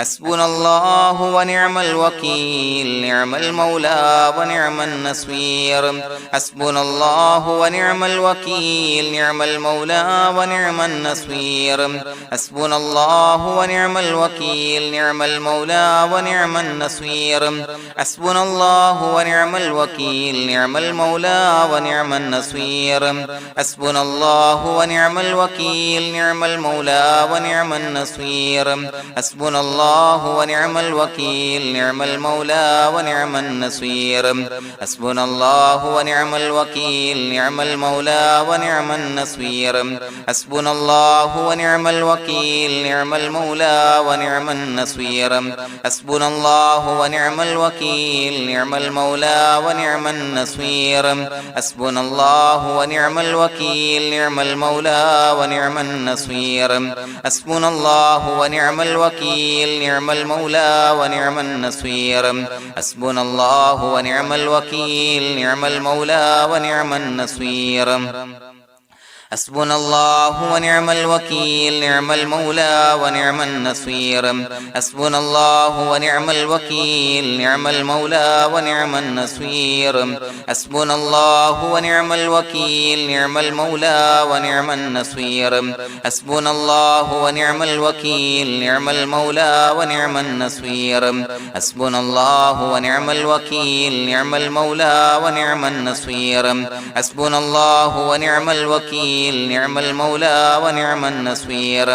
حسبنا الله ونعم الوكيل نعم المولى ونعم النصير حسبنا الله ونعم الوكيل نعم المولى ونعم النصير حسبنا الله ونعم الوكيل نعم المولى ونعم النصير حسبنا الله ونعم الوكيل نعم المولى ونعم النصير حسبنا الله ونعم الوكيل نعم المولى ونعم النصير حسبنا الله ونعم الوكيل نعم المولى ونعم النصير حسبنا الله ونعم الوكيل نعم المولى ونعم النصير حسبنا الله ونعم الوكيل نعم المولى ونعم النصير حسبنا الله ونعم الوكيل نعم المولى ونعم النصير حسبنا الله ونعم الوكيل نعم المولى ونعم النصير حسبنا الله ونعم الوكيل نعم المولى ونعم النصير حسبنا الله ونعم الوكيل نعم المولى ونعم النصير حسبنا الله ونعم الوكيل نعم المولى ونعم النصير حسبنا الله ونعم الوكيل نعم المولى ونعم النصير حسبنا الله ونعم الوكيل نعم المولى ونعم النصير حسبنا الله ونعم الوكيل نعم المولى ونعم النصير حسبنا الله ونعم الوكيل نعم المولى ونعم النصير حسبنا الله ونعم الوكيل نعم المولى ونعم النصير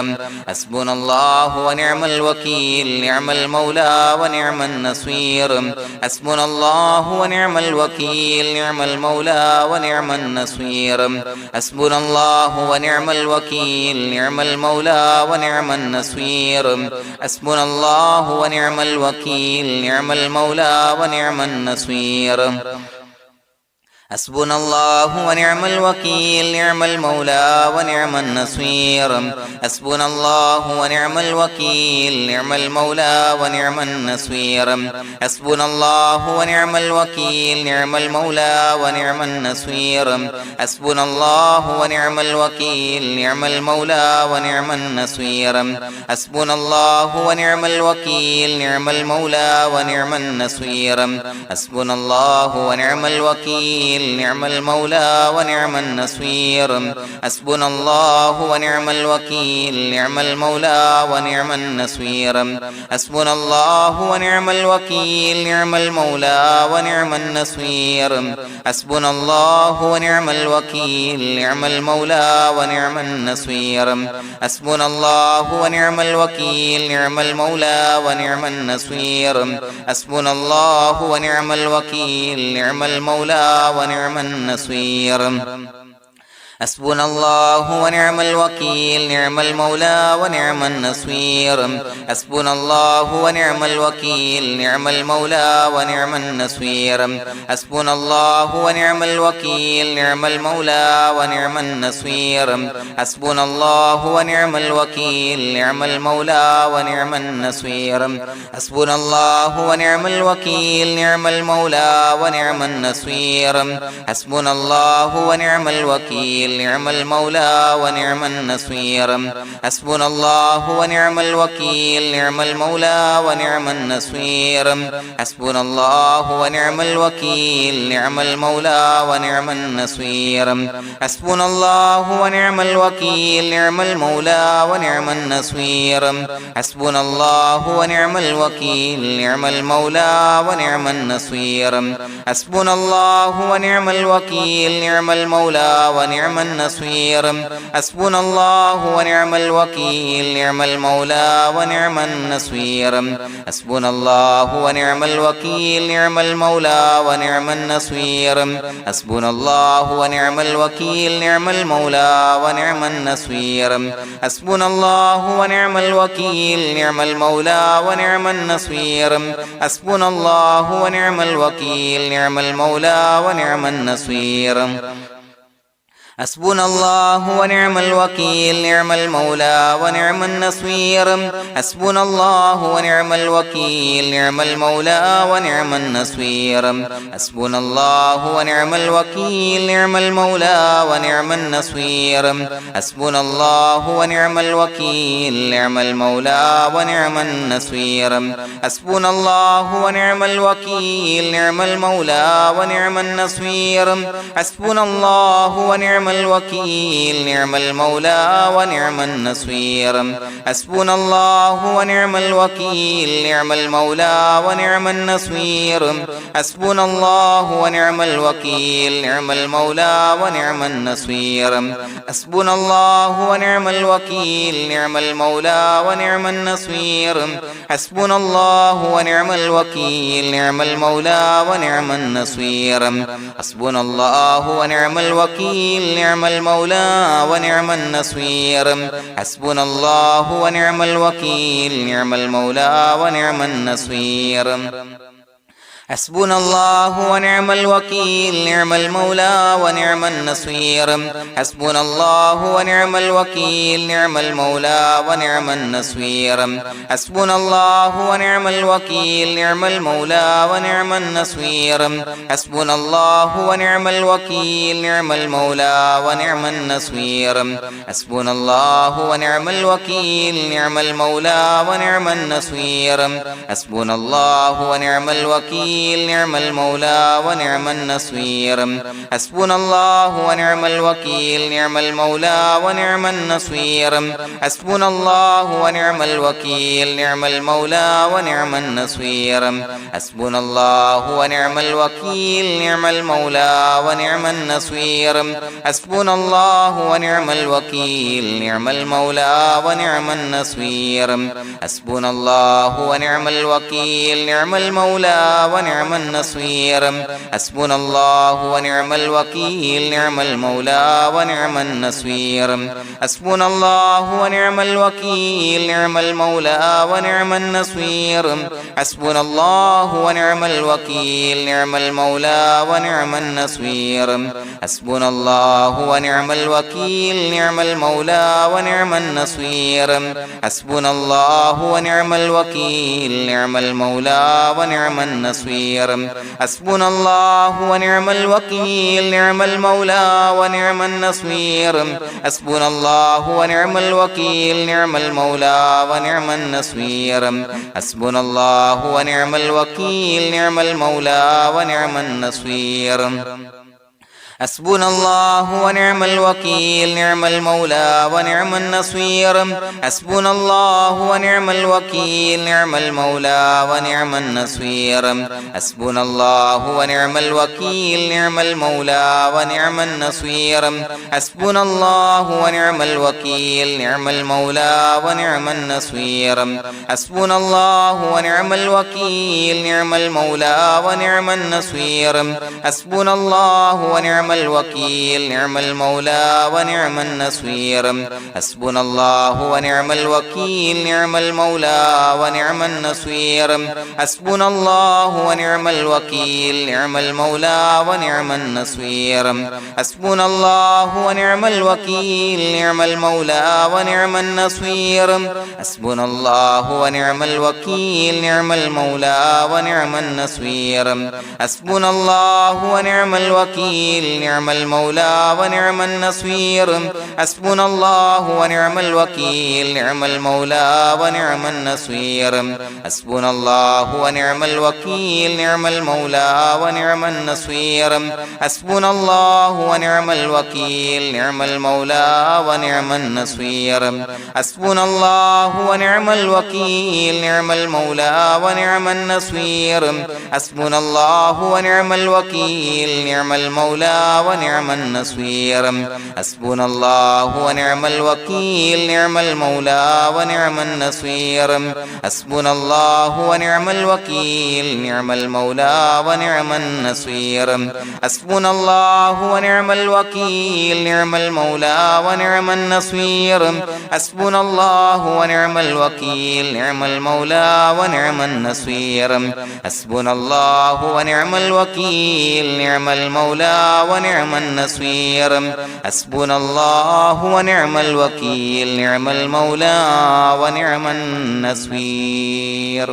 حسبنا الله ونعم الوكيل نعم المولى ونعم النصير حسبنا الله ونعم الوكيل نعم المولى ونعم النصير حسبنا الله ونعم الوكيل نعم المولى ونعم النصير حسبنا الله ونعم الوكيل نعم المولى ونعم النصير حسبنا الله ونعم الوكيل نعم المولى ونعم النصير حسبنا الله ونعم الوكيل نعم المولى ونعم النصير حسبنا الله ونعم الوكيل نعم المولى ونعم النصير حسبنا الله ونعم الوكيل نعم المولى ونعم النصير حسبنا الله ونعم الوكيل نعم المولى ونعم النصير حسبنا الله ونعم الوكيل نعم المولى ونعم النصير حسبنا الله ونعم الوكيل نعم المولى ونعم النصير حسبنا الله ونعم الوكيل نعم المولى ونعم النصير حسبنا الله ونعم الوكيل نعم المولى ونعم النصير حسبنا الله ونعم الوكيل نعم المولى ونعم النصير حسبنا الله ونعم الوكيل نعم المولى ونعم النصير حسبنا الله ونعم الوكيل نعم المولى ونعم النصير حسبنا الله ونعم الوكيل نعم المولى ونعم النصير حسبنا الله ونعم الوكيل نعم المولى ونعم النصير حسبنا الله ونعم الوكيل نعم المولى ونعم النصير حسبنا الله ونعم الوكيل نعم المولى ونعم النصير حسبنا الله ونعم الوكيل نعم المولى ونعم النصير حسبنا الله ونعم الوكيل نعم المولى ونعم النصير حسبنا الله ونعم الوكيل نعم المولى ونعم النصير حسبنا الله ونعم الوكيل نعم المولى ونعم النصير حسبنا الله ونعم الوكيل نعم المولى ونعم النصير حسبنا الله ونعم الوكيل نعم المولى ونعم النصير حسبنا الله ونعم الوكيل نعم المولى ونعم النصير حسبنا الله ونعم الوكيل نعم المولى ونعم النصير حسبنا الله ونعم الوكيل نعم المولى ونعم النصير حسبنا الله ونعم الوكيل نعم المولى ونعم النصير حسبنا الله ونعم الوكيل نعم المولى ونعم النصير حسبنا الله ونعم الوكيل نعم المولى ونعم النصير حسبنا الله ونعم الوكيل نعم المولى ونعم النصير حسبنا الله ونعم الوكيل نعم المولى ونعم النصير حسبنا الله ونعم الوكيل نعم المولى ونعم النصير حسبنا الله ونعم الوكيل نعم المولى ونعم النصير حسبنا الله ونعم الوكيل نعم المولى ونعم النصير حسبنا الله ونعم الوكيل نعم المولى ونعم النصير حسبنا الله ونعم الوكيل نعم المولى ونعم النصير حسبنا الله ونعم الوكيل نعم المولى ونعم النصير حسبنا الله ونعم الوكيل نعم المولى ونعم النصير حسبنا الله ونعم الوكيل نعم المولى ونعم النصير حسبنا الله ونعم الوكيل نعم المولى ونعم النصير حسبنا الله ونعم الوكيل نعم المولى ونعم النصير حسبنا الله ونعم الوكيل نعم المولى ونعم النصير حسبنا الله ونعم الوكيل نعم المولى ونعم النصير حسبنا الله ونعم الوكيل نعم المولى ونعم النصير حسبنا الله ونعم الوكيل نعم المولى ونعم النصير حسبنا الله ونعم الوكيل نعم المولى ونعم النصير حسبنا الله ونعم الوكيل نعم المولى ونعم النصير حسبنا الله ونعم الوكيل نعم المولى ونعم النصير حسبنا الله ونعم الوكيل نعم المولى ونعم النصير حسبنا الله ونعم الوكيل نعم المولى ونعم النصير حسبنا الله ونعم الوكيل نعم المولى ونعم النصير حسبنا الله ونعم الوكيل نعم المولى ونعم النصير حسبنا الله ونعم الوكيل نعم المولى ونعم النصير حسبنا الله ونعم الوكيل نعم المولى ونعم النصير حسبنا الله ونعم الوكيل نعم المولى ونعم النصير حسبنا الله ونعم الوكيل نعم المولى ونعم النصير حسبنا الله ونعم الوكيل نعم المولى ونعم النصير حسبنا الله ونعم الوكيل نعم المولى ونعم النصير حسبنا الله ونعم الوكيل نعم المولى ونعم النصير حسبنا الله ونعم الوكيل نعم المولى ونعم النصير حسبنا الله ونعم الوكيل نعم المولى ونعم النصير حسبنا الله ونعم الوكيل نعم المولى ونعم النصير حسبنا الله ونعم الوكيل نعم المولى ونعم النصير حسبنا الله ونعم الوكيل نعم المولى ونعم النصير حسبنا الله ونعم الوكيل نعم المولى ونعم النصير حسبنا الله ونعم الوكيل نعم المولى ونعم النصير حسبنا الله ونعم الوكيل نعم المولى ونعم النصير حسبنا الله ونعم الوكيل نعم المولى ونعم النصير حسبنا الله ونعم الوكيل نعم المولى ونعم النصير حسبنا الله ونعم الوكيل نعم المولى ونعم النصير حسبنا الله ونعم الوكيل نعم المولى ونعم النصير حسبنا الله ونعم الوكيل نعم المولى ونعم النصير حسبنا الله ونعم الوكيل نعم المولى ونعم النصير حسبنا الله ونعم الوكيل نعم المولى ونعم النصير حسبنا الله ونعم الوكيل نعم المولى ونعم النصير حسبنا الله ونعم الوكيل نعم المولى ونعم النصير حسبنا الله ونعم الوكيل نعم المولى ونعم النصير حسبنا الله ونعم الوكيل نعم المولى ونعم النصير حسبنا الله ونعم الوكيل نعم المولى ونعم النصير حسبنا الله ونعم الوكيل نعم المولى ونعم النصير حسبنا الله ونعم الوكيل نعم المولى ونعم النصير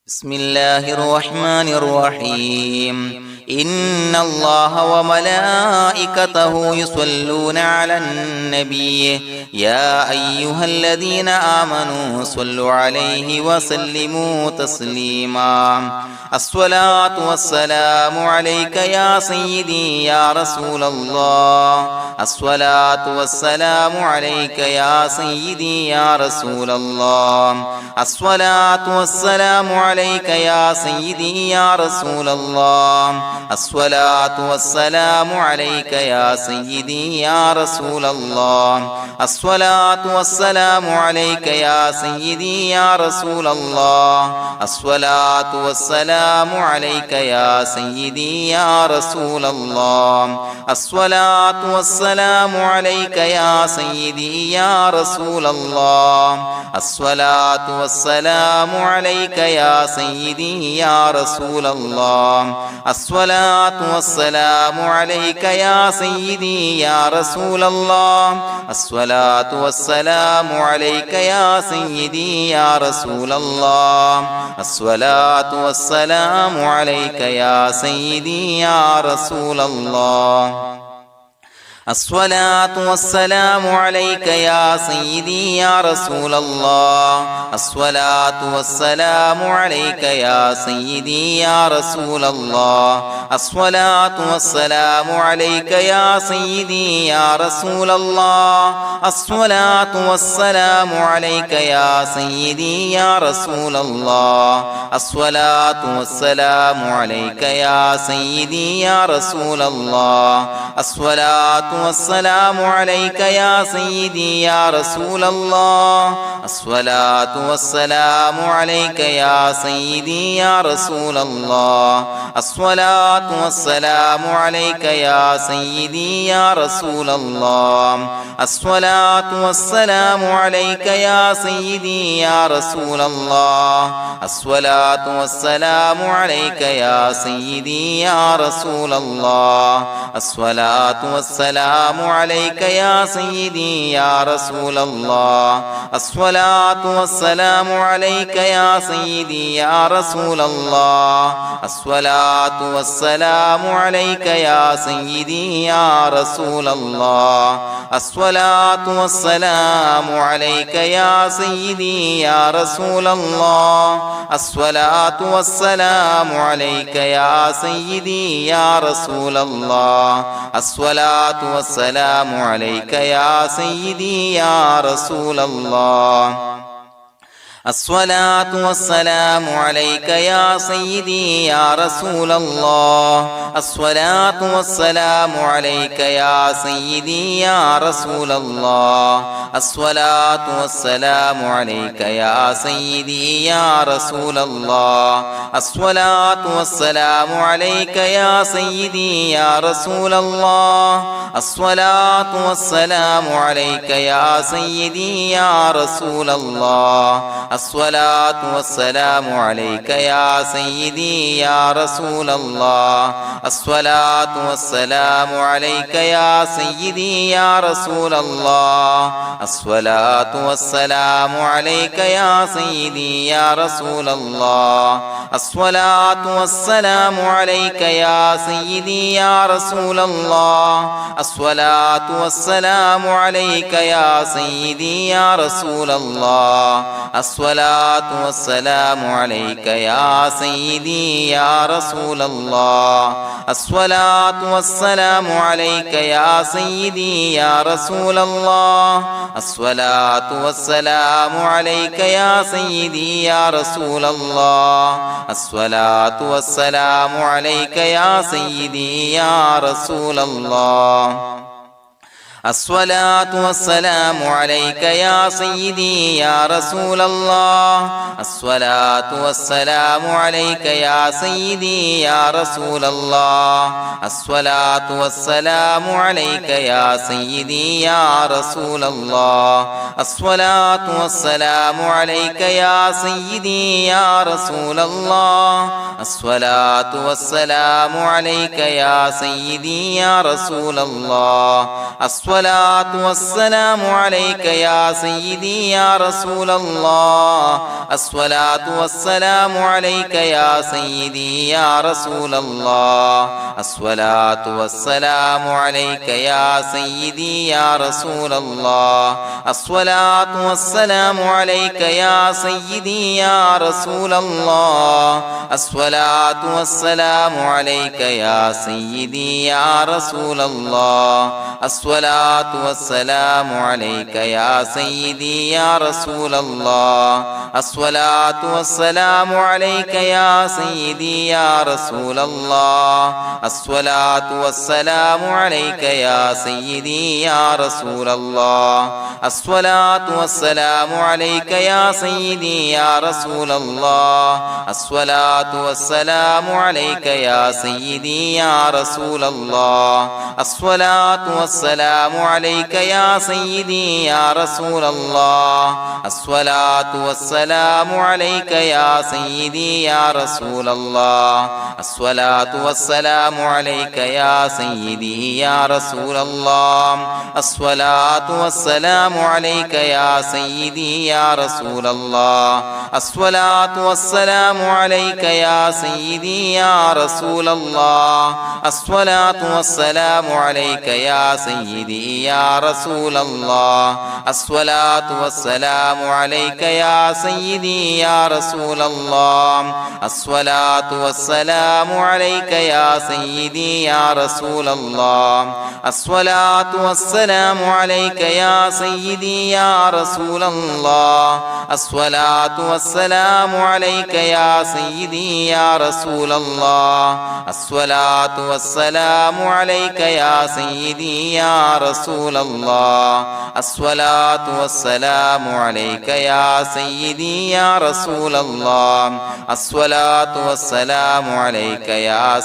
بسم الله الرحمن الرحيم إن الله وملائكته يصلون على النبي يا أيها الذين آمنوا صلوا عليه وسلموا تسليما الصلاة والسلام عليك يا سيدي يا رسول الله الصلاة والسلام عليك يا سيدي يا رسول الله الصلاة والسلام عليك يا سيدي يا رسول الله الصلاة والسلام عليك يا سيدي يا رسول الله الصلاة والسلام عليك يا سيدي يا رسول الله الصلاة والسلام عليك يا سيدي يا رسول الله الصلاة والسلام عليك يا سيدي يا رسول الله الصلاة والسلام عليك يا سيدي يا رسول الله الصلاة والسلام عليك يا سيدي يا رسول الله الصلاة والسلام عليك يا سيدي يا رسول الله الصلاة والسلام عليك يا سيدي يا رسول الله الصلاة والسلام عليك يا سيدي يا رسول الله الصلاة والسلام عليك يا سيدي يا رسول الله الصلاة والسلام عليك يا سيدي يا رسول الله الصلاة والسلام عليك يا سيدي يا رسول الله الصلاة والسلام عليك يا سيدي يا رسول الله الصلاة والسلام عليك يا سيدي يا رسول الله الصلاة والسلام عليك يا سيدي يا رسول الله الصلاة والسلام عليك يا سيدي يا رسول الله الصلاة والسلام عليك يا سيدي يا رسول الله الصلاة والسلام عليك يا سيدي يا رسول الله الصلاة والسلام عليك يا سيدي يا رسول الله الصلاة والسلام عليك يا سيدي يا رسول الله الصلاة والسلام عليك يا سيدي يا رسول الله الصلاة والسلام عليك يا سيدي يا رسول الله الصلاة والسلام عليك يا سيدي يا رسول الله الصلاة والسلام عليك يا سيدي يا رسول الله الصلاة والسلام عليك يا سيدي يا رسول الله الصلاة والسلام عليك يا سيدي يا رسول الله الصلاة والسلام عليك يا سيدي يا رسول الله الصلاة والسلام عليك يا سيدي يا رسول الله الصلاة والسلام عليك يا سيدي يا رسول الله الصلاة والسلام عليك يا سيدي يا رسول الله الصلاة والسلام عليك يا سيدي يا رسول الله الصلاة والسلام عليك يا سيدي يا رسول الله الصلاة والسلام عليك يا سيدي يا رسول الله الصلاة والسلام عليك يا سيدي يا رسول الله الصلاة والسلام عليك يا سيدي يا رسول الله الصلاة والسلام عليك يا سيدي يا رسول الله الصلاة والسلام عليك يا سيدي يا رسول الله الصلاة والسلام عليك يا سيدي يا رسول الله الصلاة والسلام عليك يا سيدي يا رسول الله الصلاة والسلام عليك يا سيدي يا رسول الله الصلاة والسلام عليك يا سيدي يا رسول الله الصلاة والسلام عليك يا سيدي يا رسول الله الصلاة والسلام عليك يا سيدي يا رسول الله الصلاة والسلام عليك يا سيدي يا رسول الله الصلاة والسلام عليك يا سيدي يا رسول الله الصلاة والسلام عليك يا سيدي يا رسول الله الصلاة والسلام عليك يا سيدي يا رسول الله الصلاة والسلام عليك يا سيدي يا رسول الله الصلاة والسلام عليك يا سيدي يا رسول الله الصلاة والسلام عليك يا سيدي يا رسول الله الصلاة والسلام عليك يا سيدي يا رسول الله الصلاة والسلام عليك يا سيدي يا رسول الله الصلاة والسلام عليك يا سيدي يا رسول الله الصلاة والسلام عليك يا سيدي يا رسول الله الصلاة والسلام عليك يا سيدي يا رسول الله الصلاة والسلام عليك يا سيدي يا رسول الله الصلاة والسلام عليك يا سيدي يا رسول الله الصلاة والسلام عليك يا سيدي يا رسول الله الصلاة والسلام عليك يا سيدي يا رسول الله الصلاة والسلام عليك يا سيدي يا رسول الله الصلاة والسلام عليك يا سيدي يا رسول الله الصلاة والسلام عليك يا سيدي يا رسول الله الصلاة والسلام عليك يا سيدي يا رسول الله الصلاة والسلام عليك يا سيدي يا رسول الله الصلاة والسلام عليك يا سيدي يا رسول الله الصلاة والسلام عليك يا سيدي يا رسول الله الصلاة والسلام عليك يا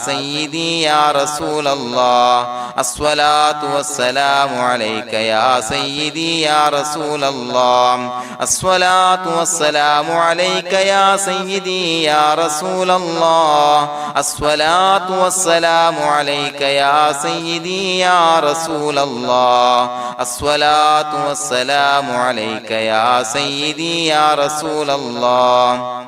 سيدي يا رسول الله الصلاة والسلام عليك يا سيدي يا رسول الله الصلاة والسلام عليك يا سيدي يا رسول الله الصلاة والسلام عليك يا سيدي يا رسول الله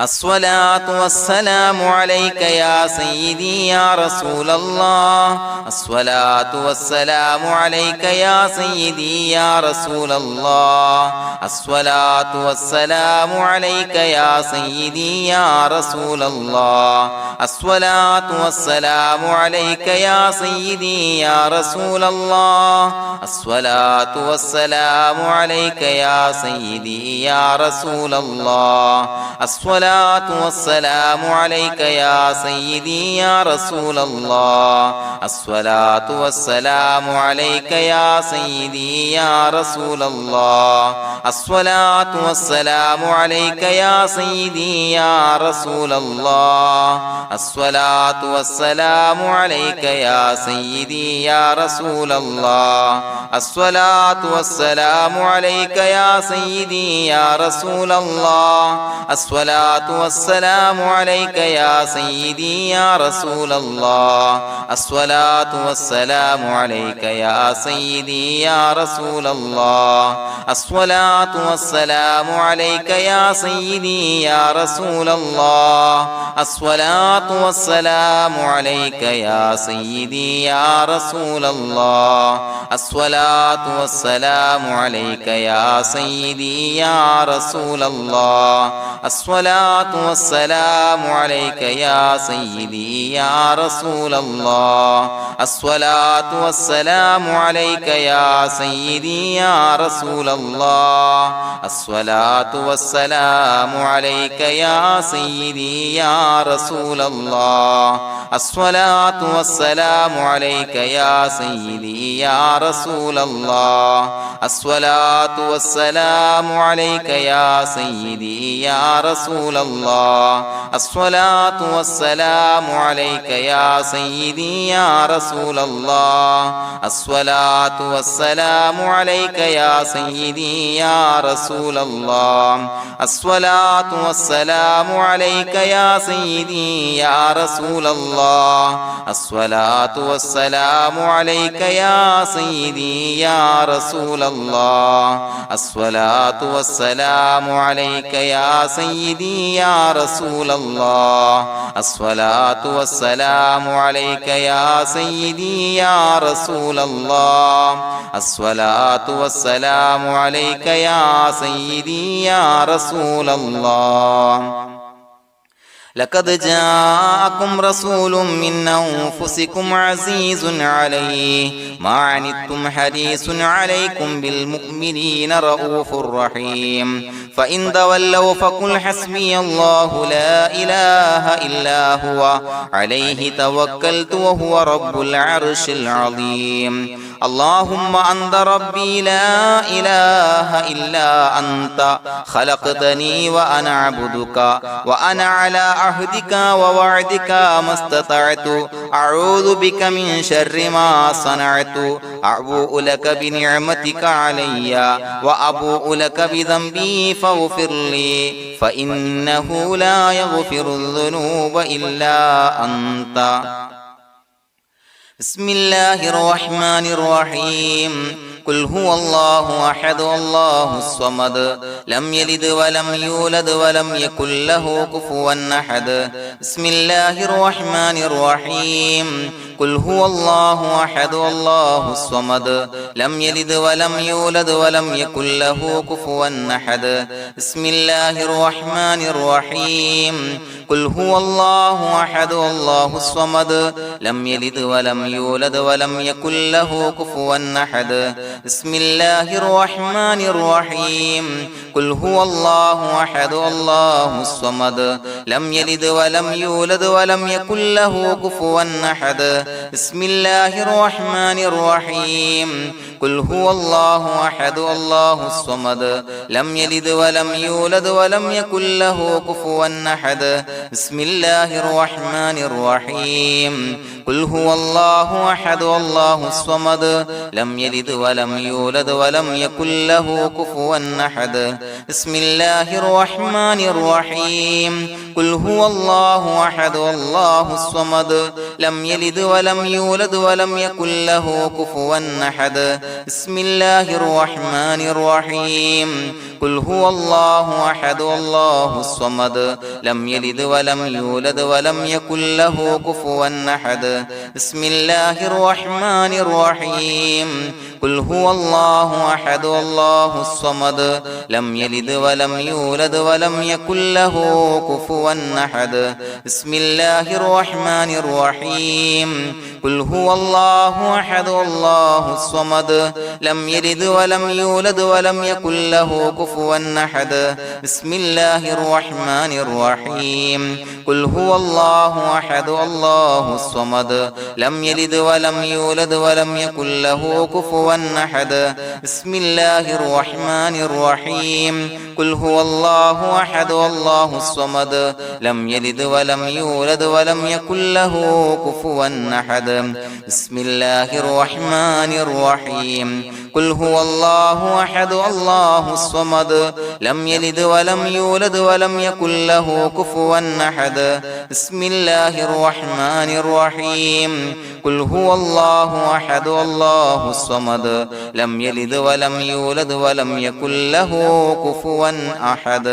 الصلاة والسلام عليك يا سيدي يا رسول الله الصلاة والسلام عليك يا سيدي يا رسول الله الصلاة والسلام عليك يا سيدي يا رسول الله الصلاة والسلام عليك يا سيدي يا رسول الله الصلاة والسلام عليك يا سيدي يا رسول الله الصلاة والسلام عليك يا سيدي يا رسول الله الصلاة والسلام عليك يا سيدي يا رسول الله الصلاة والسلام عليك يا سيدي يا رسول الله الصلاة والسلام عليك يا سيدي يا رسول الله الصلاة والسلام عليك يا سيدي يا رسول الله الصلاة والسلام عليك يا سيدي يا رسول الله الصلاة والسلام عليك يا سيدي يا رسول الله الصلاة والسلام عليك يا سيدي يا رسول الله الصلاة والسلام عليك يا سيدي يا رسول الله الصلاة والسلام عليك يا سيدي يا رسول الله الصلاة الصلاة والسلام عليك يا سيدي يا رسول الله الصلاة والسلام عليك يا سيدي يا رسول الله الصلاة والسلام عليك يا سيدي يا رسول الله الصلاة والسلام عليك يا سيدي يا رسول الله الصلاة والسلام عليك يا سيدي يا رسول الله الصلاة والسلام عليك يا سيدي يا رسول الله الصلاة والسلام عليك يا سيدي يا رسول الله الصلاة والسلام عليك يا سيدي يا رسول الله الصلاة والسلام عليك يا سيدي يا رسول الله الصلاة والسلام عليك يا سيدي يا رسول الله الصلاة والسلام عليك يا سيدي يا رسول الله الصلاة والسلام عليك يا سيدي يا رسول الله لقد جاءكم رسول من أنفسكم عزيز عليه ما عنتم حريص عليكم بالمؤمنين رؤوف رحيم فإن تولوا فقل حسبي الله لا إله إلا هو عليه توكلت وهو رب العرش العظيم اللهم أنت ربي لا إله إلا أنت خلقتني وأنا عبدك وأنا على عهدك ووعدك ما استطعت أعوذ بك من شر ما صنعت أبوء لك بنعمتك علي وأبوء لك بذنبي فاغفر لي فإنه لا يغفر الذنوب إلا أنت بسم الله الرحمن الرحيم قل هو الله أحد الله الصمد لم يلد ولم يولد ولم يكن له كفوا أحد بسم الله الرحمن الرحيم قل هو الله أحد الله الصمد لم يلد ولم يولد ولم يكن له كفوا أحد بسم الله الرحمن الرحيم قل هو الله أحد الله الصمد لم يلد ولم يولد ولم يكن له كفوا أحد بسم الله الرحمن الرحيم قل هو الله أحد الله الصمد لم يلد ولم يولد ولم يكن له كفوا أحد بسم الله الرحمن الرحيم قل هو الله أحد الله الصمد لم يلد ولم يولد ولم يكن له كفوا أحد بسم الله الرحمن الرحيم قل هو الله أحد الله الصمد لم يلد ولم يولد ولم يكن له كفوا أحد بسم الله الرحمن الرحيم قل هو الله أحد الله الصمد لم يلد ولم يولد ولم يكن له كفوا أحد بسم الله الرحمن الرحيم قل هو الله أحد الله الصمد لم يلد ولم يولد ولم يكن له كفوا أحد بسم الله الرحمن الرحيم قل هو الله أحد الله الصمد لم يلد ولم يولد ولم يكن له كفوا أحد بسم الله الرحمن الرحيم قل هو الله أحد الله الصمد لم يلد ولم يولد ولم يكن له كفوا أحد بسم الله الرحمن الرحيم قل هو الله أحد الله الصمد لم يلد ولم يولد ولم يكن له كفوا أحد بسم الله الرحمن الرحيم قل هو الله أحد الله الصمد لم يلد ولم يولد ولم يكن له كفوا أحد بسم الله الرحمن الرحيم قل هو الله أحد الله الصمد لم يلد ولم يولد ولم يكن له كفوا أحد بسم الله الرحمن الرحيم قل هو الله أحد الله الصمد لم يلد ولم يولد ولم يكن له كفوا أحد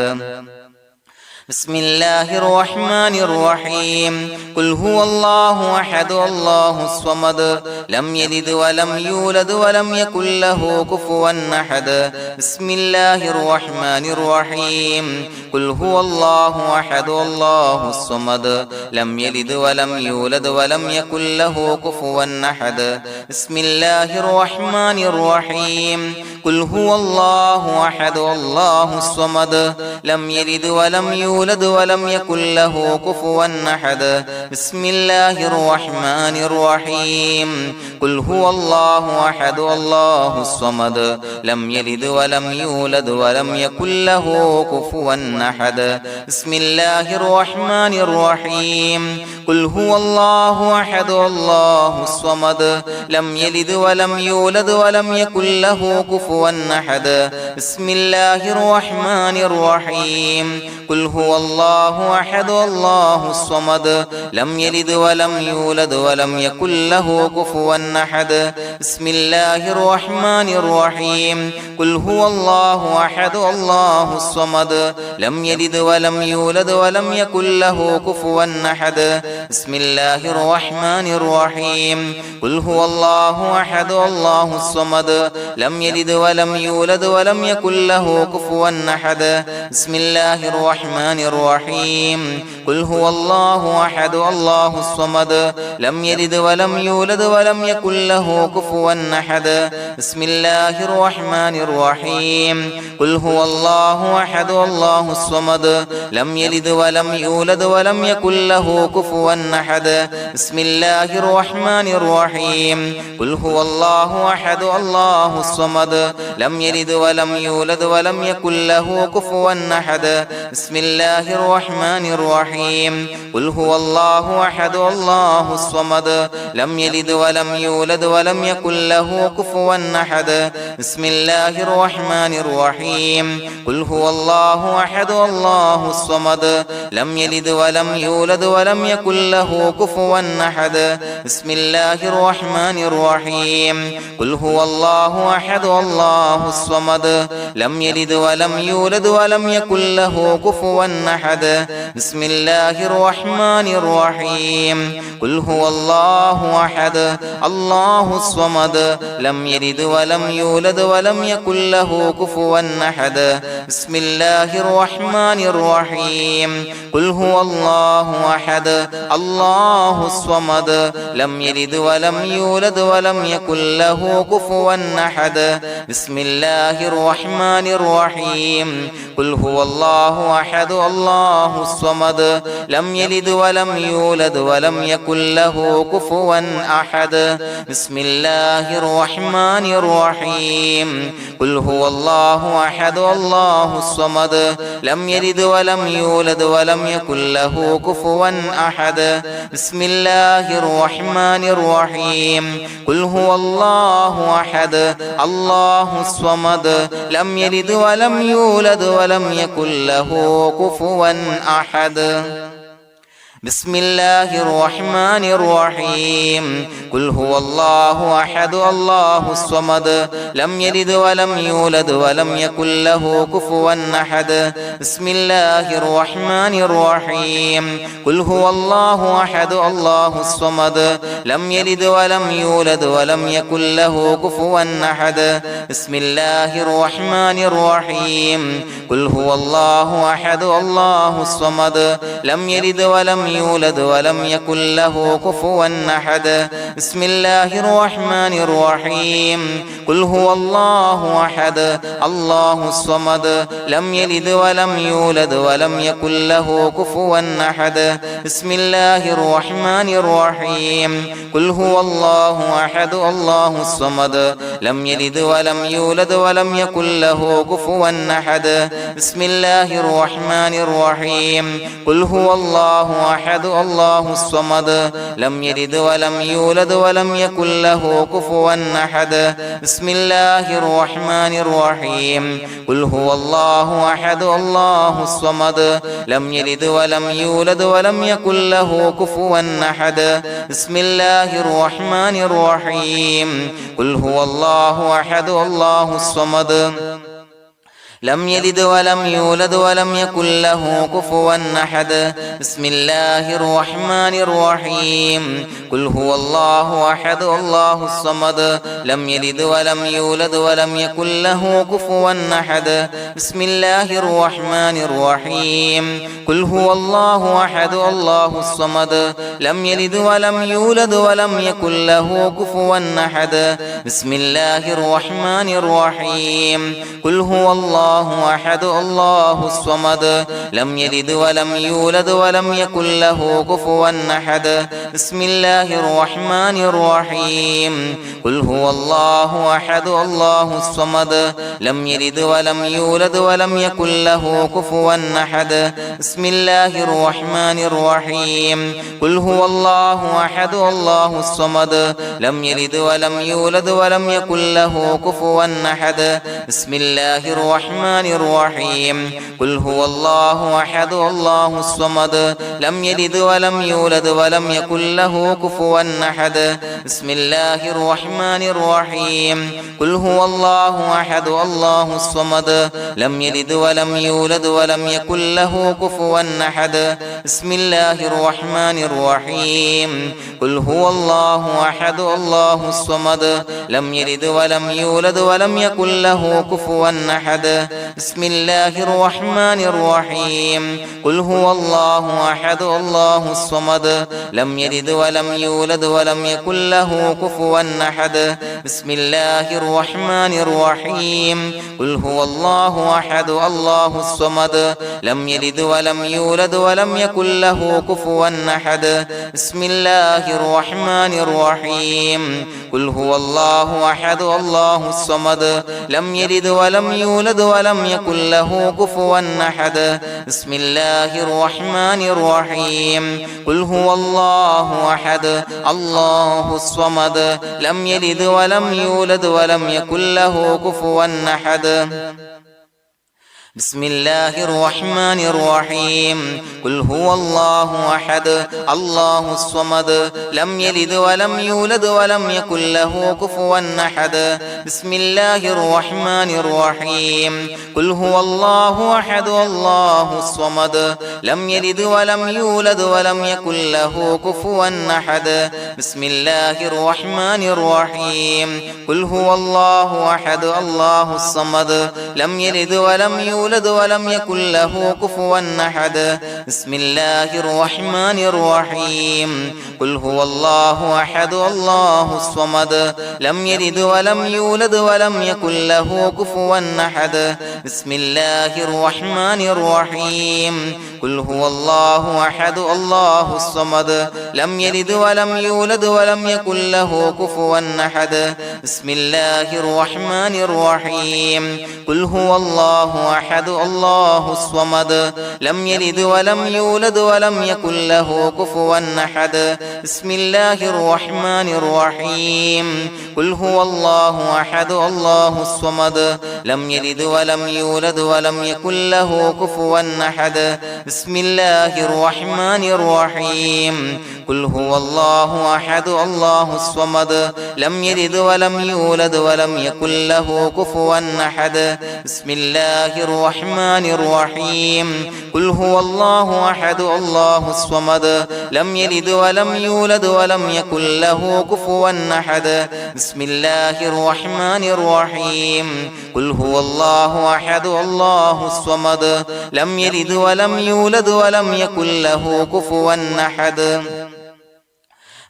بسم الله الرحمن الرحيم قل هو الله أحد الله الصمد لم يلد ولم يولد ولم يكن له كفوا أحد بسم الله الرحمن الرحيم قل هو الله أحد الله الصمد لم يلد ولم يولد ولم يكن له كفوا أحد بسم الله الرحمن الرحيم قل هو الله أحد الله الصمد لم يلد ولم يولد ولم يكن له كفوا أحد بسم الله الرحمن الرحيم قل هو الله أحد الله الصمد لم يلد ولم يولد ولم يكن له كفوا أحد بسم الله الرحمن الرحيم قل هو الله أحد الله الصمد لم يلد ولم يولد ولم يكن له كفوا أحد بسم الله الرحمن الرحيم قل هو الله أحد الله الصمد لم يلد ولم يولد ولم يكن له كفوا أحد بسم الله الرحمن الرحيم قل هو الله أحد الله الصمد لم يلد ولم يولد ولم يكن له كفوا أحد بسم الله الرحمن الرحيم قل هو الله أحد الله الصمد لم يلد ولم يولد ولم يكن له كفوا أحد بسم الله الرحمن الرحيم قل هو الله أحد الله الصمد لم يلد ولم يولد ولم يكن له كفوا أحد بسم الله الرحمن الرحيم قل هو الله أحد الله الصمد لم يلد ولم يولد ولم يكن له كفوا أحد بسم الله الرحمن الرحيم قل هو الله أحد الله الصمد لم يلد ولم يولد ولم يكن له كفوا أحد بسم الله الرحمن الرحيم قل هو الله أحد الله الصمد لم يلد ولم يولد ولم يكن له كفوا أحد بسم الله الرحمن الرحيم قل هو الله أحد الله الصمد لم يلد ولم يولد ولم يكن له كفوا أحد بسم الله الرحمن الرحيم قل هو الله أحد الله الصمد لم يلد ولم يولد ولم يكن له كفوا أحد بسم الله الرحمن الرحيم قل هو الله أحد الله الصمد لم يلد ولم يولد ولم يكن له كفوا أحد بسم الله الرحمن الرحيم قل هو الله أحد الله الصمد لم يلد ولم يولد ولم يكن له كفوا أحد بسم الله الرحمن الرحيم قل هو الله أحد الله الصمد لم يلد ولم يولد ولم يكن له كفوا أحد بسم الله الرحمن الرحيم قل هو الله أحد الله الصمد لم يلد ولم يولد ولم يكن له كفوا أحد بسم الله الرحمن الرحيم قل هو الله أحد الله الصمد لم يلد ولم يولد ولم يكن له كفوا أحد بسم الله الرحمن الرحيم قل هو الله أحد الله الصمد لم يلد ولم يولد ولم يكن له كفوا أحد بسم الله الرحمن الرحيم قل هو الله أحد الله الصمد لم يلد ولم يولد ولم يكن له كفوا أحد بسم الله الرحمن الرحيم قل هو الله أحد الله الصمد لم يلد ولم يولد ولم يكن له كفوا أحد بسم الله الرحمن الرحيم قل هو الله أحد الله الصمد لم يلد ولم يولد ولم يكن له كفوا أحد بسم الله الرحمن الرحيم قل هو الله أحد الله الصمد لم يلد ولم يولد ولم يكن له كفوا أحد بسم الله الرحمن الرحيم قل هو الله أحد الله الصمد لم يلد ولم يولد ولم يكن له كفوا أحد بسم الله الرحمن الرحيم قل هو الله أحد الله الصمد لم يلد ولم يولد ولم يكن له كفوا أحد بسم الله الرحمن الرحيم قل هو الله أحد الله الصمد لم يلد ولم يولد ولم يكن له كفوا أحد بسم الله الرحمن الرحيم قل هو الله أحد الله الصمد لم يلد ولم يولد ولم يكن له كفوا أحد بسم الله الرحمن الرحيم قل هو الله أحد الله الصمد لم يلد ولم يولد ولم يكن له كفوا أحد بسم الله الرحمن الرحيم قل هو الله أحد الله الصمد لم يلد ولم يولد ولم يكن له كفوا أحد بسم الله الرحمن الرحيم قل هو الله أحد الله الصمد لم يلد ولم يولد ولم يكن له كفوا أحد بسم الله الرحمن الرحيم قل هو الله أحد الله الصمد لم يلد ولم يولد ولم يكن له كفوا أحد بسم الله الرحمن الرحيم قل هو الله أحد الله الصمد لم يلد ولم يولد ولم يكن له كفوا أحد بسم الله الرحمن الرحيم قل هو الله أحد الله الصمد لم يلد ولم يولد ولم يكن له كفوا أحد بسم الله الرحمن الرحيم قل هو الله أحد الله الصمد لم يلد ولم يولد ولم يكن له كفوا أحد بسم الله الرحمن الرحيم قل هو الله أحد الله الصمد لم يلد ولم يولد ولم يكن له كفوا أحد بسم الله الرحمن الرحيم قل هو الله أحد الله الصمد لم يلد ولم يولد ولم يكن له كفوا أحد بسم الله الرحمن الرحيم قل هو الله أحد الله الصمد لم يلد ولم يولد ولم يكن له كفوا أحد بسم الله الرحمن الرحيم قل هو الله أحد الله الصمد لم يلد ولم يولد ولم يكن له كفوا أحد بسم الله الرحمن الرحيم قل هو الله أحد الله الصمد لم يلد ولم يولد ولم يكن له كفوا أحد بسم الله الرحمن الرحيم قل هو الله أحد الله الصمد لم يلد ولم يولد ولم يكن له كفوا أحد بسم الله الرحمن الرحيم قل هو الله أحد الله الصمد لم يلد ولم يولد ولم يكن له كفوا أحد بسم الله الرحمن الرحيم قل هو الله أحد الله الصمد لم يلد ولم يولد ولم يكن له كفوا أحد بسم الله الرحمن الرحيم قل هو الله أحد الله الصمد لم يلد ولم يولد ولم يكن له كفوا أحد بسم الله الرحمن الرحيم قل هو الله أحد الله الصمد لم يلد ولم يولد ولم يكن له كفوا أحد بسم الله الرحمن الرحيم قل هو الله أحد الله الصمد لم يلد ولم يولد ولم يكن له كفوا أحد بسم الله الرحمن الرحيم قل هو الله أحد الله الصمد لم يلد ولم يولد ولم يكن له كفوا أحد بسم الله الرحمن الرحيم قل هو الله أحد الله الصمد لم يلد ولم يولد ولم يكن له كفوا أحد بسم الله الرحمن الرحيم قل هو الله أحد الله الصمد لم يلد ولم يولد ولم يكن له كفوا أحد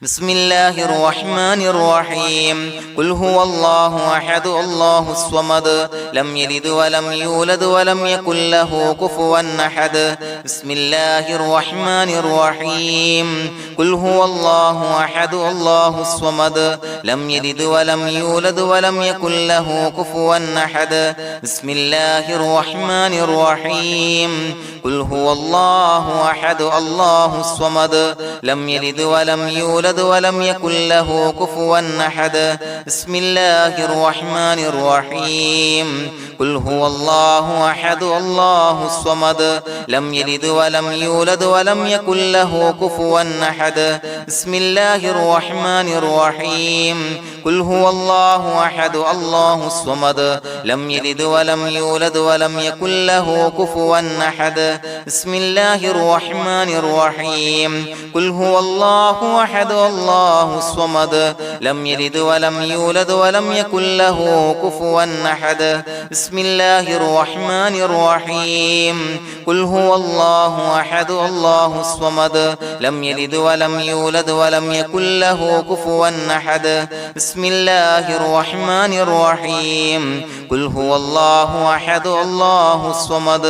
بسم الله الرحمن الرحيم قل هو الله أحد الله الصمد لم يلد ولم يولد ولم يكن له كفوا أحد بسم الله الرحمن الرحيم قل هو الله أحد الله الصمد لم يلد ولم يولد ولم يكن له كفوا أحد بسم الله الرحمن الرحيم قل هو الله أحد الله الصمد لم يلد ولم يولد يولد ولم يكن له كفوا أحد بسم الله الرحمن الرحيم قل هو الله أحد الله الصمد لم يلد ولم يولد ولم يكن له كفوا أحد بسم الله الرحمن الرحيم قل هو الله أحد الله الصمد لم يلد ولم يولد ولم يكن له كفوا أحد بسم الله الرحمن الرحيم قل هو الله أحد الله الصمد لم يلد ولم يولد ولم يكن له كفوا أحد بسم الله الرحمن الرحيم قل هو الله أحد الله الصمد لم يلد ولم يولد ولم يكن له كفوا أحد بسم الله الرحمن الرحيم قل هو الله أحد الله الصمد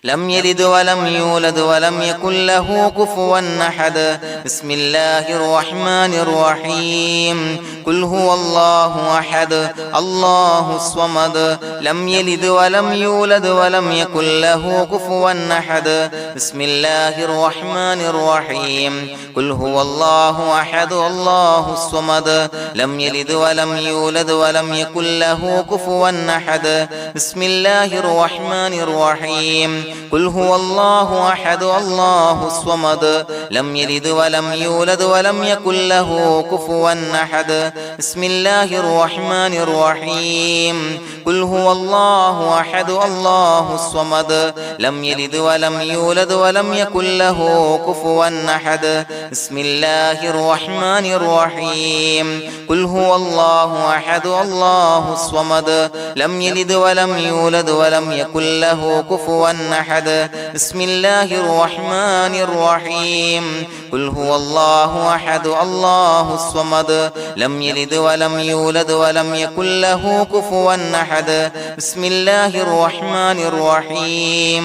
لم يلد ولم يولد ولم يكن له كفوا أحد بسم الله الرحمن الرحيم قل هو الله أحد الله الصمد لم يلد ولم يولد ولم يكن له كفوا أحد بسم الله الرحمن الرحيم قل هو الله أحد الله الصمد لم يلد ولم يولد ولم يكن له كفوا أحد بسم الله الرحمن الرحيم قل هو الله أحد الله الصمد لم يلد ولم يولد ولم يكن له كفوا أحد بسم الله الرحمن الرحيم قل هو الله أحد الله الصمد لم يلد ولم يولد ولم يكن له كفوا أحد بسم الله الرحمن الرحيم قل هو الله أحد الله الصمد لم يلد ولم يولد ولم يكن له كفوا أحد بسم الله الرحمن الرحيم قل هو الله أحد الله الصمد لم يلد ولم يولد ولم يكن له كفوا أحد بسم الله الرحمن الرحيم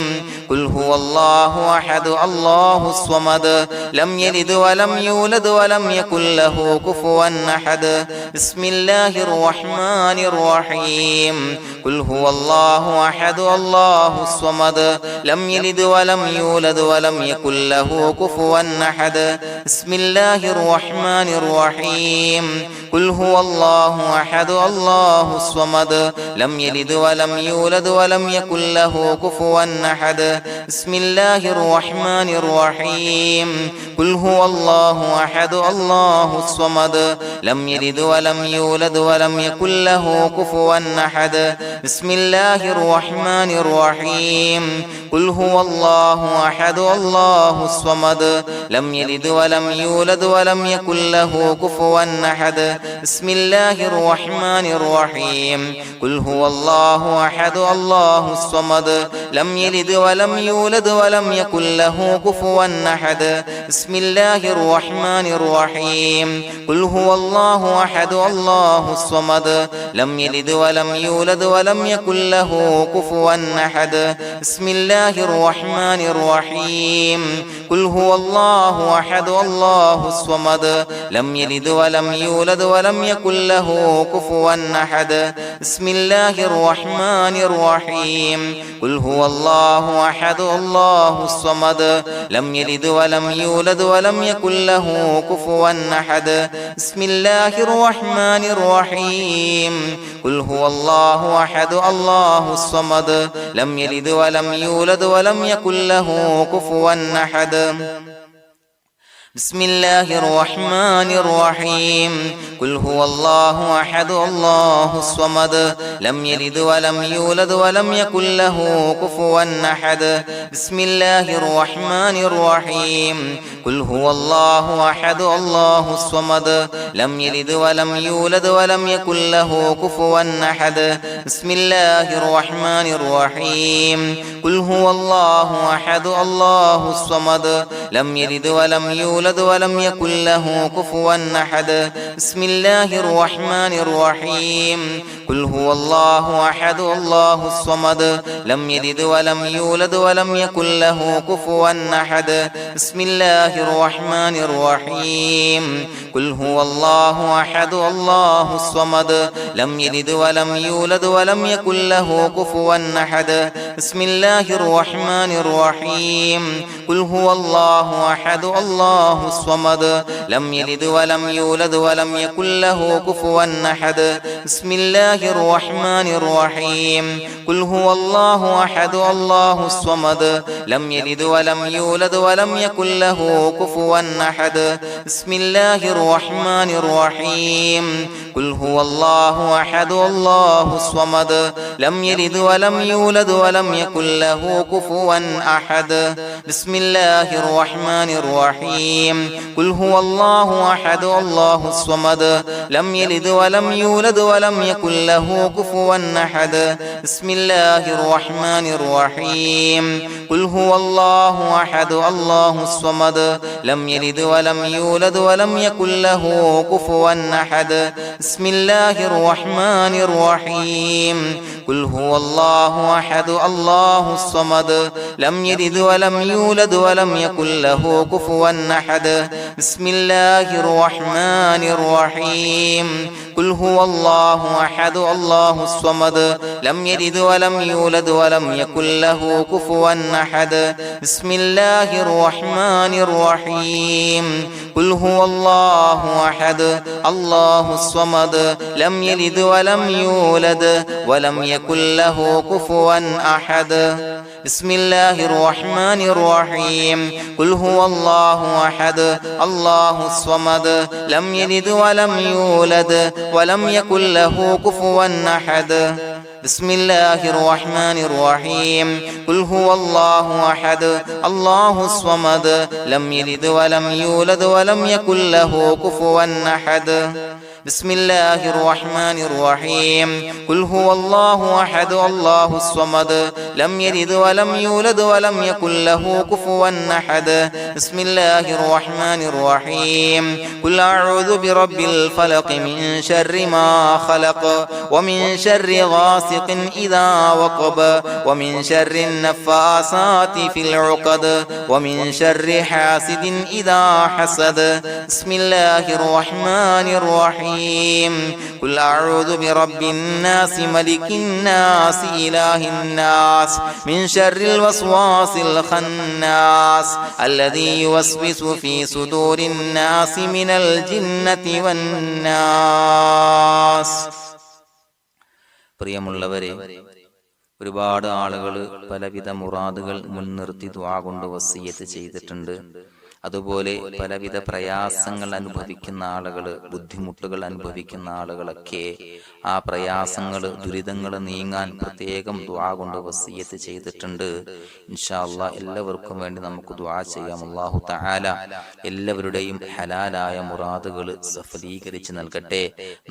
قل هو الله أحد الله الصمد لم يلد ولم يولد ولم يكن له كفوا أحد بسم الله الرحمن الرحيم قل هو الله أحد الله الصمد لم يلد ولم يولد ولم يكن له كفوا أحد بسم الله الرحمن الرحيم قل هو الله أحد الله الصمد لم يلد ولم يولد ولم يكن له كفوا أحد بسم الله الرحمن الرحيم قل هو الله أحد الله الصمد لم يلد ولم يولد ولم يكن له كفوا أحد بسم الله الرحمن الرحيم قل هو الله أحد الله الصمد لم يلد ولم يولد ولم يكن له كفوا أحد بسم الله الرحمن الرحيم قل هو الله أحد الله الصمد لم يلد ولم يولد ولم يكن له كفوا أحد بسم الله الرحمن الرحيم قل هو الله أحد الله الصمد لم يلد ولم يولد ولم يكن له كفوا أحد بسم الله الرحمن الرحيم قل هو الله أحد الله الصمد لم يلد ولم يولد ولم يكن له كفوا أحد بسم الله الرحمن الرحيم قل هو الله أحد الله الصمد لم يلد ولم يولد ولم يكن له كفوا أحد بسم الله الرحمن الرحيم قل هو الله أحد الله الصمد لم يلد ولم يولد ولم يكن له كفوا أحد بسم الله الرحمن الرحيم قل هو الله أحد الله الصمد لم يلد ولم يولد ولم يكن له كفوا أحد بسم الله الرحمن الرحيم قل هو الله أحد الله الصمد لم يلد ولم يولد ولم يكن له كفوا أحد بسم الله الرحمن الرحيم قل هو الله أحد الله الصمد لم يلد ولم يولد ولم يكن له كفوا أحد بسم الله الرحمن الرحيم قل هو الله أحد الله الصمد لم يلد ولم يولد ولم يكن له كفوا أحد بسم الله الرحمن الرحيم قل هو الله أحد الله الصمد لم يلد ولم يولد ولم يكن له كفوا أحد بسم الله الرحمن الرحيم قل هو الله الله أحد الله الصمد لم يلد ولم يولد ولم يكن له كفوا أحد بسم الله الرحمن الرحيم قل هو الله أحد الله الصمد لم يلد ولم يولد ولم يكن له كفوا أحد بسم الله الرحمن الرحيم قل هو الله أحد الله الصمد لم يلد ولم يولد ولم يكن له كفوا أحد بسم الله الرحمن الرحيم قل هو الله أحد الله الصمد لم يلد ولم يولد ولم يكن له كفوا أحد بسم الله الرحمن الرحيم قل هو الله أحد الله الصمد لم يلد ولم يولد ولم يكن له كفوا أحد بسم الله الرحمن الرحيم قل هو الله أحد الله الصمد لم يلد ولم يولد ولم يكن له كفوا أحد بسم الله الرحمن الرحيم قل هو الله أحد الله الصمد لم يلد ولم يولد ولم يكن له كفوا أحد بسم الله الرحمن الرحيم قل هو الله أحد الله الصمد لم يلد ولم يولد ولم يكن له كفوا أحد بسم الله الرحمن الرحيم قل هو الله أحد الله الصمد لم يلد ولم يولد ولم يكن له كفوا أحد بسم الله الرحمن الرحيم قل هو الله أحد الله الصمد لم يلد ولم يولد ولم يكن له كفوا أحد بسم الله الرحمن الرحيم قل هو الله أحد الله الصمد لم يلد ولم يولد ولم يكن له كفوا أحد بسم الله الرحمن الرحيم قل أعوذ برب الفلق من شر ما خلق ومن شر غاسق إذا وقب ومن شر النفاثات في العقد ومن شر حاسد إذا حسد بسم الله الرحمن الرحيم قل أعوذ برب الناس ملك الناس إله الناس من شر الوسواس الخناس الذي يوسوس في صدور الناس من الجنة والناس. പ്രിയമുള്ളവരെ, ഒരുപാട് ആളുകൾ പലവിധ മുറാദുകൾ മുൻനിർത്തി ദുആ കൊണ്ട് വസിയ്യത്ത് ചെയ്തിട്ടുണ്ട്. അതുപോലെ പലവിധ പ്രയാസങ്ങൾ അനുഭവിക്കുന്ന ആളുകൾ, ബുദ്ധിമുട്ടുകൾ അനുഭവിക്കുന്ന ആളുകളൊക്കെ ആ പ്രയാസങ്ങൾ, ദുരിതങ്ങൾ നീങ്ങാൻ പ്രത്യേകം ദുആ കൊണ്ട് വസിയ്യത്ത് ചെയ്തിട്ടുണ്ട്. ഇൻഷാ അല്ലാഹ് എല്ലാവർക്കും വേണ്ടി നമുക്ക് ദുആ ചെയ്യാം. അല്ലാഹു തആല എല്ലാവരുടെയും ഹലാലായ മുറാദുകൾ സഫലീകരിച്ച് നൽകട്ടെ.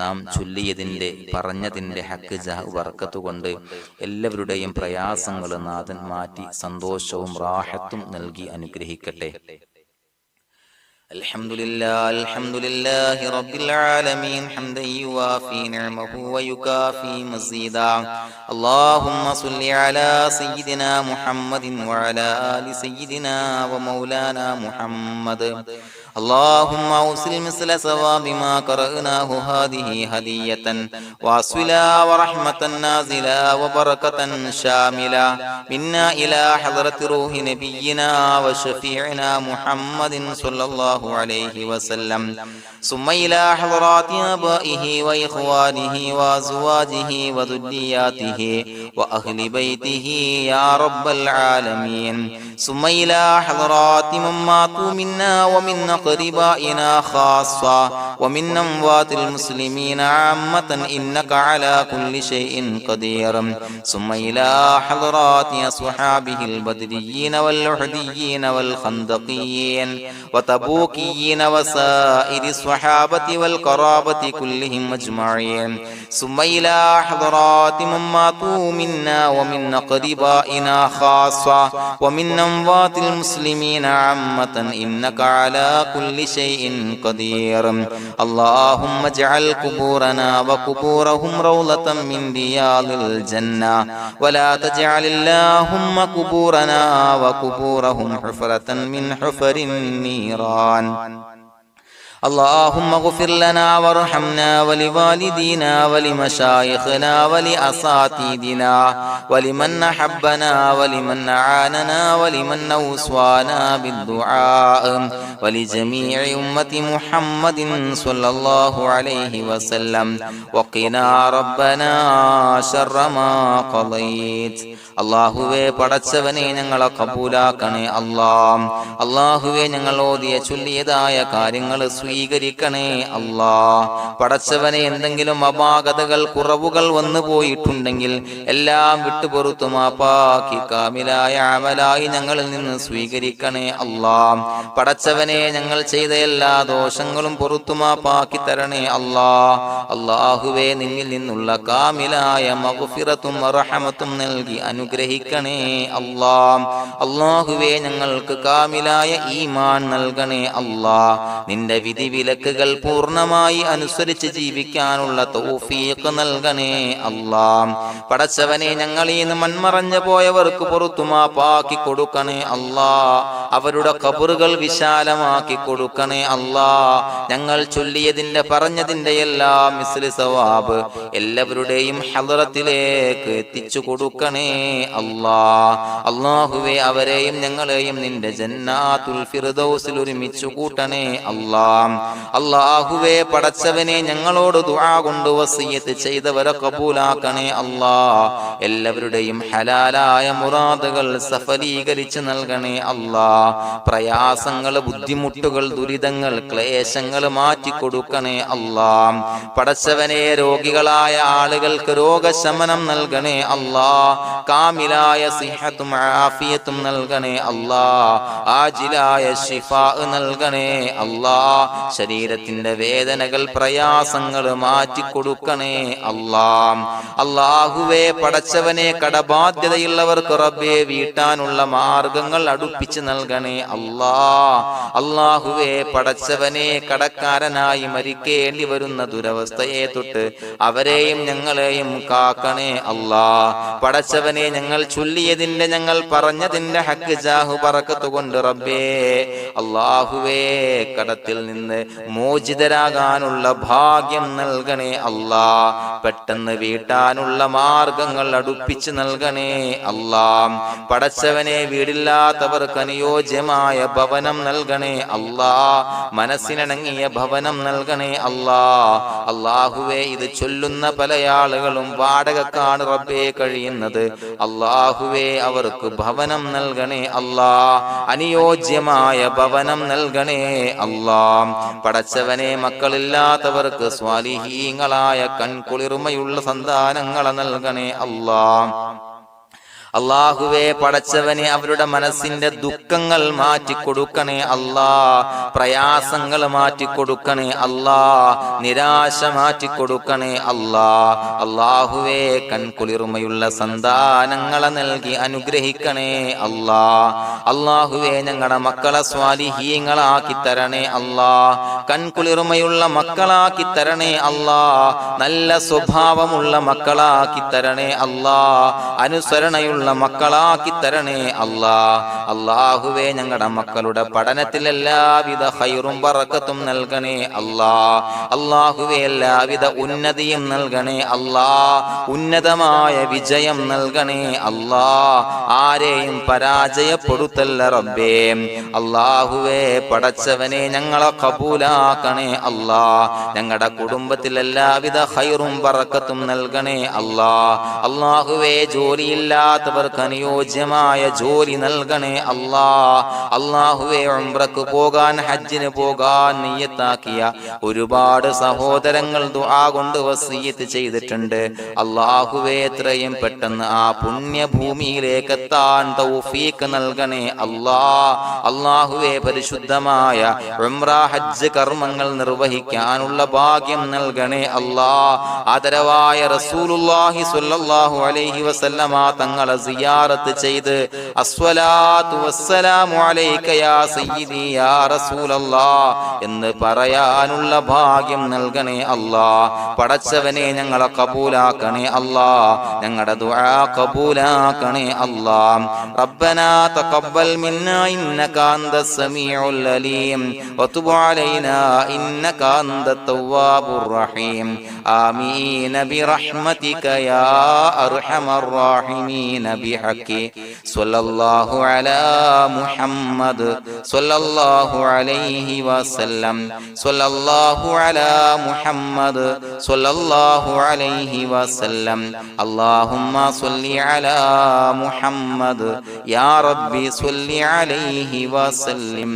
നാം ചൊല്ലിയതിന്റെ, പറഞ്ഞതിന്റെ ഹക്ക് ജാഹ് ബർക്കത്ത് കൊണ്ട് എല്ലാവരുടെയും പ്രയാസങ്ങൾ നാഥൻ മാറ്റി സന്തോഷവും റാഹത്തും നൽകി അനുഗ്രഹിക്കട്ടെ. الحمد لله رب العالمين حمدا يوافي نعمه ويكافي مزيدا. اللهم صل على سيدنا محمد وعلى آل سيدنا ومولانا محمد. اللهم أوصل مثل ثواب ما قرأناه هذه هدية واصلا ورحمة نازلا وبركة شاملة منا إلى حضرة روح نبينا وشفيعنا محمد صلى الله عليه وسلم، ثم إلى حضرات آبائه وإخوانه وأزواجه وذرياته وأهل بيته يا رب العالمين، ثم إلى حضرات من ماتوا منا ومن أقربائنا خاصة ومن أموات المسلمين عامة إنك على كل شيء قدير، ثم إلى حضرات أصحابه البدريين والأحديين والخندقيين وتبوكيين وسائر الصحابة والقرابة كلهم أجمعين، ثم إلى حضرات من ماتوا منا ومن أقربائنا خاصة ومن أموات المسلمين عامة إنك على كل شيء قدير. اللهم اجعل قبورنا وقبورهم روضة من رياض الجنة، ولا تجعل اللهم قبورنا وقبورهم حفرة من حفر النيران. اللهم اغفر لنا وارحمنا ولوالدينا ولمشايخنا ولأساتذتنا ولمن أحبنا ولمن أعاننا ولمن أوصانا بالدعاء ولجميع أمة محمد صلى الله عليه وسلم وقنا ربنا شر ما قضيت. അള്ളാഹുവേ പടച്ചവനെ ഞങ്ങളെ കബൂലാക്കണേ അല്ലാഹ്. അള്ളാഹുവേ ഞങ്ങൾ ഓതിയ ചൊല്ലിയതായ കാര്യങ്ങൾ സ്വീകരിക്കണേ അല്ലാഹ്. പടച്ചവനെ എന്തെങ്കിലും അപാകതകൾ കുറവുകൾ വന്നു പോയിട്ടുണ്ടെങ്കിൽ എല്ലാം വിട്ടുപൊറുത്തു മാപ്പാക്കി കാമിലായ അമലായി ഞങ്ങളിൽ നിന്ന് സ്വീകരിക്കണേ അല്ലാഹ്. പടച്ചവനെ ഞങ്ങൾ ചെയ്ത എല്ലാ ദോഷങ്ങളും പൊറുത്തു മാപ്പാക്കി തരണേ അല്ലാഹ്. അള്ളാഹുവേ നിന്നിൽ നിന്നുള്ള കാമിലായ മഗ്ഫിറത്തും റഹമത്തും നൽകി അനുഗ്രഹിക്കണേ അല്ലാഹ്. അല്ലാഹുവേ ഞങ്ങൾക്ക് കാമിലായ ഈമാൻ നൽകണേ അല്ലാഹ്. നിന്റെ വിധി വിലക്കുകൾ പൂർണ്ണമായി അനുസരിച്ച് ജീവിക്കാനുള്ള തൗഫീഖ് നൽകണേ അല്ലാഹ്. പടച്ചവനെ ഞങ്ങളിൽ നിന്ന് മൺമറഞ്ഞു പോയവർക്ക് പുറത്തു മാപ്പാക്കി കൊടുക്കണേ അല്ലാഹ്. അവരുടെ ഖബറുകൾ വിശാലമാക്കി കൊടുക്കണേ അല്ലാഹ്. ഞങ്ങൾ ചൊല്ലിയതിന്റെ പറഞ്ഞതിന്റെ എല്ലാം മിസ്ലി സവാബ് എല്ലാവരുടെയും ഹളറത്തിലേക്ക് എത്തിച്ചു കൊടുക്കണേ അല്ലാഹ്. അല്ലാഹുവേ അവരെയും ഞങ്ങളെയും നിന്റെ ജന്നാത്തുൽ ഫിർദൗസിൽ ഒരുമിച്ചു കൂട്ടണേ അല്ലാഹ്. അല്ലാഹുവേ പടച്ചവനെ ഞങ്ങളോട് ദുആ കൊണ്ട് വസിയത്ത് ചെയ്തവരെ കബൂലാക്കണേ അല്ലാഹ്. എല്ലാവരുടെയും ഹലാലായ മുറാദുകൾ സഫലീകരിച്ച് നൽകണേ അല്ലാഹ്. പ്രയാസങ്ങൾ, ബുദ്ധിമുട്ടുകൾ, ദുരിതങ്ങൾ, ക്ലേശങ്ങൾ മാറ്റിക്കൊടുക്കണേ അല്ലാഹ്. പടച്ചവനെ രോഗികളായ ആളുകൾക്ക് രോഗശമനം നൽകണേ അല്ലാഹ്. കാമിലായ സിഹത്തും ആഫിയത്തും നൽകണേ അല്ലാഹ്. ആജിലായ ശിഫാ നൽകണേ അല്ലാഹ്. ശരീരത്തിന്റെ വേദനകൾ, പ്രയാസങ്ങൾ മാറ്റിക്കൊടുക്കണേ അല്ലാഹ്. അല്ലാഹുവേ പടച്ചവനെ കടബാധ്യതയുള്ളവർക്ക് റബ്ബേ വീട്ടാനുള്ള മാർഗങ്ങൾ അടുപ്പിച്ച് നൽകണേ അല്ലാഹ്. അല്ലാഹുവേ പടച്ചവനെ കടക്കാരനായി മരിക്കേണ്ടി വരുന്ന ദുരവസ്ഥയെ തൊട്ട് അവരെയും ഞങ്ങളെയും കാക്കണേ അല്ലാഹ്. പടച്ചവനെ ഞങ്ങൾ ചൊല്ലിയതിന്റെ, ഞങ്ങൾ പറഞ്ഞതിന്റെ ഹക്ക് ജാഹു ബറക്കത്ത് കൊണ്ട് റബ്ബേ അല്ലാഹുവേ കടത്തിൽ നിന്ന് മോചിതരാകാനുള്ള ഭാഗ്യം നൽകണേ അല്ലാഹ്. പെട്ടെന്ന് വീട്ടാനുള്ള മാർഗങ്ങൾ അടുപ്പിച്ച് നൽകണേ അല്ലാഹ്. പടച്ചവനെ വീടില്ലാത്തവർക്ക് അനുയോജ്യമായ ഭവനം നൽകണേ അല്ലാഹ്. മനസ്സിനിണങ്ങിയ ഭവനം നൽകണേ അല്ലാഹ്. അല്ലാഹുവേ ഇത് ചൊല്ലുന്ന പല ആളുകളും വാടകക്കാണ് റബ്ബേ കഴിയുന്നത്. അല്ലാഹുവേ അവർക്ക് ഭവനം നൽകണേ അല്ലാഹ്. അനുയോജ്യമായ ഭവനം നൽകണേ അല്ലാഹ്. പടച്ചവനെ മക്കളില്ലാത്തവർക്ക് സ്വാലിഹീങ്ങളായ കൺകുളിർമയുള്ള സന്താനങ്ങളെ നൽകണേ അല്ലാഹ്. അല്ലാഹുവേ പടച്ചവനെ അവരുടെ മനസ്സിന്റെ ദുഃഖങ്ങൾ മാറ്റിക്കൊടുക്കണേ അല്ലാഹ്. പ്രയാസങ്ങൾ മാറ്റിക്കൊടുക്കണേ അല്ലാഹ്. നിരാശ മാറ്റിക്കൊടുക്കണേ അല്ലാഹ്. അല്ലാഹുവേ കൺകുളിർമയുള്ള സന്താനങ്ങളെ നൽകി അനുഗ്രഹിക്കണേ അല്ലാഹ്. അല്ലാഹുവേ ഞങ്ങളുടെ മക്കളെ സ്വാലിഹീങ്ങളാക്കി തരണേ അല്ലാഹ്. കൺകുളിർമയുള്ള മക്കളാക്കി തരണേ അല്ലാഹ്. നല്ല സ്വഭാവമുള്ള മക്കളാക്കി തരണേ അല്ലാഹ്. അനുസരണയുള്ള മക്കളാക്കി തരണേ അല്ലാഹ്. അല്ലാഹുവേ ഞങ്ങളുടെ മക്കളുടെ പഠനത്തിൽ എല്ലാവിധ ഖൈറും ബറക്കത്തും നൽകണേ അല്ലാഹ്. അല്ലാഹുവേ എല്ലാവിധ ഉന്നതിയും നൽകണേ അല്ലാഹ്. ഉന്നതമായ വിജയം നൽകണേ അല്ലാഹ്. ആരെയും പരാജയപ്പെടുത്തല്ല റബ്ബേ. അല്ലാഹുവേ പടച്ചവനെ ഞങ്ങളെ കബൂലാക്കണേ അല്ലാഹ്. ഞങ്ങളുടെ കുടുംബത്തിൽ എല്ലാവിധ ഖൈറും ബറക്കത്തും നൽകണേ അല്ലാഹ്. അല്ലാഹുവേ ജോലിയില്ലാത്ത അനുയോജ്യമായ ജോലി നൽകണേ അല്ലാഹ്. അല്ലാഹുവേ ഉംറക്ക് പോകാൻ, ഹജ്ജിന് പോകാൻ നിയ്യത്താക്കിയ ഒരുപാട് സഹോദരങ്ങൾ ദുആ കൊണ്ട് വസിയത്ത് ചെയ്തിട്ടുണ്ട്. അല്ലാഹുവേ എത്രയും പെട്ടെന്ന് ആ പുണ്യഭൂമിയിലേക്ക് എത്താൻ തൗഫീഖ് നൽകണേ അല്ലാഹ്. അല്ലാഹുവേ പരിശുദ്ധമായ ഉംറ ഹജ്ജ് കർമ്മങ്ങൾ നിർവഹിക്കാനുള്ള ഭാഗ്യം നൽകണേ അല്ലാഹ്. ആദരവായ റസൂലുള്ളാഹി സ്വല്ലല്ലാഹു അലൈഹി വസല്ലമ തങ്ങളെ സിയാറത്ത് ചെയ്ത് അസ്സലാത്തു വസ്സലാമു അലൈക യാ സയ്യിദി യാ റസൂലല്ലാഹ് എന്ന് പറയാനുള്ള ഭാഗ്യം നൽകണേ അല്ലാഹ്. പടച്ചവനെ ഞങ്ങളെ കബൂലാക്കണേ അല്ലാഹ്, ഞങ്ങളുടെ ദുആ കബൂലാക്കണേ അല്ലാഹ്. റബ്ബനാ തഖബ്ബൽ മിന്നാ ഇന്നക അന്തസ് സമീഉൽ അലീം വതുബ് അലൈനാ ഇന്നക അന്തത് തവ്വാബുർ റഹീം. ആമീൻ ബിറഹ്മതിക യാ അർഹമർ റഹീമീൻ ബിഹഖി സ്വല്ലല്ലാഹു അലാ മുഹമ്മദ് സ്വല്ലല്ലാഹു അലൈഹി വസല്ലം സ്വല്ലല്ലാഹു അലാ മുഹമ്മദ് സ്വല്ലല്ലാഹു അലൈഹി വസല്ലം. അല്ലാഹുമ്മ സ്വല്ലി അലാ മുഹമ്മദ് യാ റബ്ബി സ്വല്ലി അലൈഹി വസല്ലം.